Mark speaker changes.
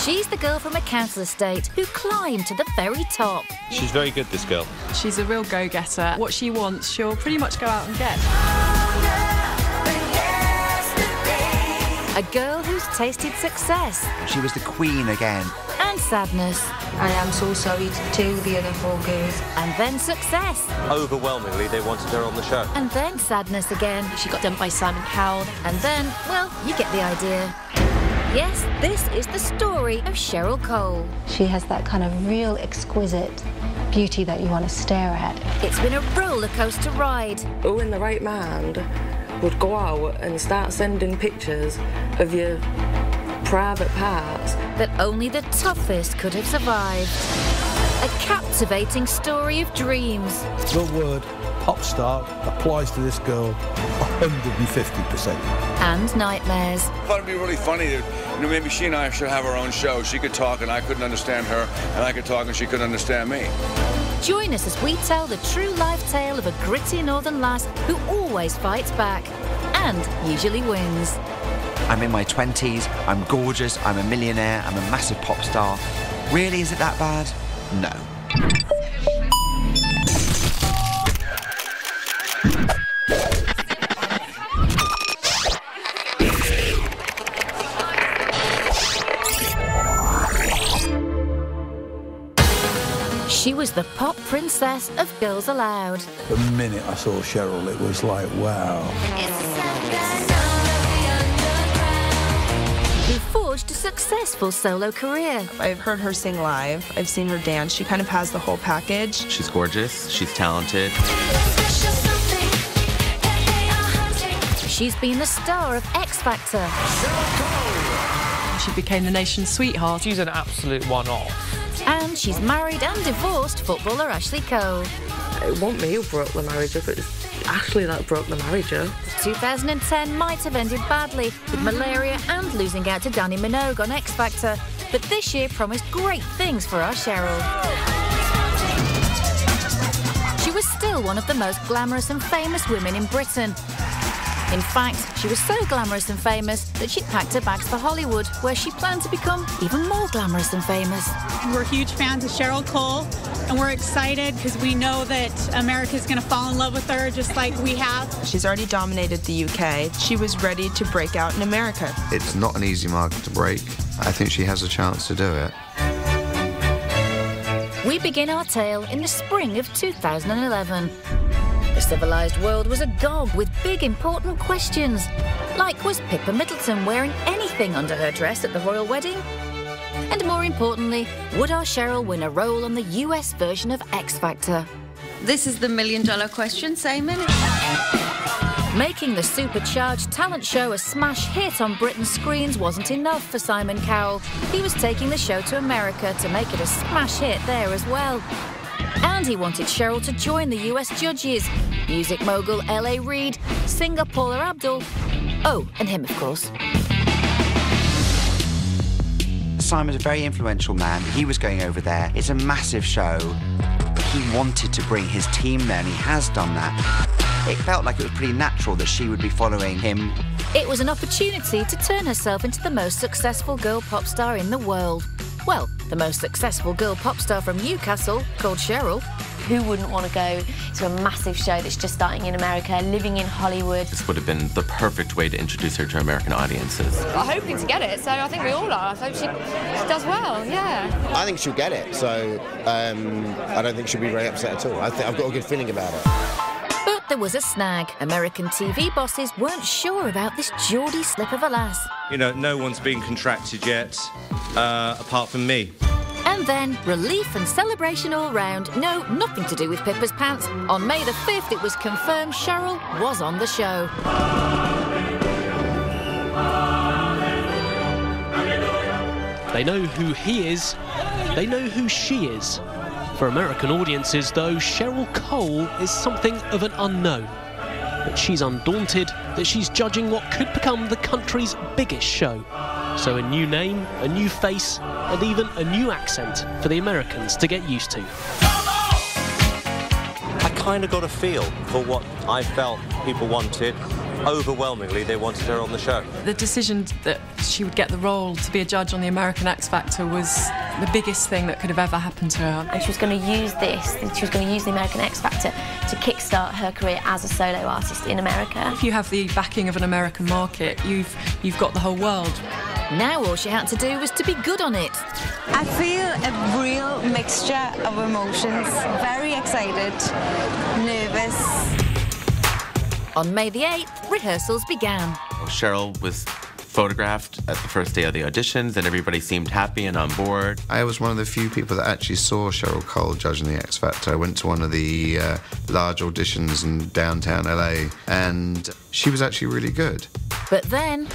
Speaker 1: She's the girl from a council estate who climbed to the very top.
Speaker 2: She's very good, this girl.
Speaker 3: She's a real go-getter. What she wants, she'll pretty much go out and get.
Speaker 1: A girl who's tasted success.
Speaker 4: She was the queen again.
Speaker 1: And sadness.
Speaker 5: I am so sorry to tell the other four girls.
Speaker 1: And then success.
Speaker 2: Overwhelmingly, they wanted her on the show.
Speaker 1: And then sadness again.
Speaker 3: She got dumped by Simon Cowell.
Speaker 1: And then, well, you get the idea. Yes, this is the story of Cheryl Cole.
Speaker 6: She has that kind of real exquisite beauty that you want to stare at.
Speaker 1: It's been a roller coaster ride.
Speaker 5: Who in the right mind would go out and start sending pictures of your private parts
Speaker 1: that only the toughest could have survived. A captivating story of dreams.
Speaker 7: The word pop star applies to this girl 150%.
Speaker 1: And nightmares.
Speaker 8: I thought it'd be really funny that, maybe she and I should have our own show. She could talk and I couldn't understand her, and I could talk and she couldn't understand me.
Speaker 1: Join us as we tell the true life tale of a gritty northern lass who always fights back and usually wins.
Speaker 4: I'm in my 20s, I'm gorgeous, I'm a millionaire, I'm a massive pop star. Really, is it that bad? No.
Speaker 1: She was the pop princess of Girls Aloud.
Speaker 7: The minute I saw Cheryl, it was like, wow.
Speaker 1: Who forged a successful solo career.
Speaker 3: I've heard her sing live. I've seen her dance. She kind of has the whole package.
Speaker 2: She's gorgeous. She's talented.
Speaker 1: She's been the star of X Factor.
Speaker 3: She became the nation's sweetheart.
Speaker 9: She's an absolute one-off.
Speaker 1: And she's married and divorced footballer Ashley Cole.
Speaker 5: It wasn't me who broke the marriage up, it was Ashley that broke the marriage up.
Speaker 1: 2010 might have ended badly, with malaria and losing out to Danny Minogue on X Factor. But this year promised great things for our Cheryl. She was still one of the most glamorous and famous women in Britain. In fact, she was so glamorous and famous that she'd packed her bags for Hollywood, where she planned to become even more glamorous and famous.
Speaker 10: We're huge fans of Cheryl Cole, and we're excited because we know that America's going to fall in love with her just like we have.
Speaker 3: She's already dominated the UK. She was ready to break out in America.
Speaker 11: It's not an easy market to break. I think she has a chance to do it.
Speaker 1: We begin our tale in the spring of 2011. The civilised world was agog with big, important questions. Like, was Pippa Middleton wearing anything under her dress at the royal wedding? And more importantly, would our Cheryl win a role on the US version of X Factor?
Speaker 12: This is the million-dollar question, Simon.
Speaker 1: Making the supercharged talent show a smash hit on Britain's screens wasn't enough for Simon Cowell. He was taking the show to America to make it a smash hit there as well. And he wanted Cheryl to join the US judges. Music mogul L.A. Reid, singer Paula Abdul. Oh, and him, of course.
Speaker 4: Simon's a very influential man. He was going over there. It's a massive show. He wanted to bring his team there, and he has done that. It felt like it was pretty natural that she would be following him.
Speaker 1: It was an opportunity to turn herself into the most successful girl pop star in the world. Well, the most successful girl pop star from Newcastle, called Cheryl.
Speaker 13: Who wouldn't want to go to a massive show that's just starting in America, living in Hollywood?
Speaker 2: This would have been the perfect way to introduce her to American audiences.
Speaker 14: I'm hoping to get it, so I think we all are. I hope she does well, yeah.
Speaker 15: I think she'll get it, so I don't think she'll be very upset at all. I've got a good feeling about it.
Speaker 1: But there was a snag. American TV bosses weren't sure about this Geordie slip of a lass.
Speaker 2: You know, no one's been contracted yet, apart from me.
Speaker 1: And then, relief and celebration all round. No, nothing to do with Pippa's pants. On May the 5th, it was confirmed Cheryl was on the show.
Speaker 9: They know who he is. They know who she is. For American audiences, though, Cheryl Cole is something of an unknown. But she's undaunted that she's judging what could become the country's biggest show. So a new name, a new face, and even a new accent for the Americans to get used to.
Speaker 2: I kind of got a feel for what I felt people wanted overwhelmingly they wanted her on the show.
Speaker 16: The decision that she would get the role to be a judge on the American X Factor was the biggest thing that could have ever happened to her.
Speaker 13: And she was going to use she was going to use the American X Factor to kickstart her career as a solo artist in America.
Speaker 16: If you have the backing of an American market, you've got the whole world.
Speaker 1: Now all she had to do was to be good on it.
Speaker 17: I feel a real mixture of emotions. Very excited, nervous.
Speaker 1: On May the 8th, rehearsals began.
Speaker 18: Cheryl was photographed at the first day of the auditions and everybody seemed happy and on board.
Speaker 11: I was one of the few people that actually saw Cheryl Cole judging the X Factor. I went to one of the large auditions in downtown LA and she was actually really good.
Speaker 1: But then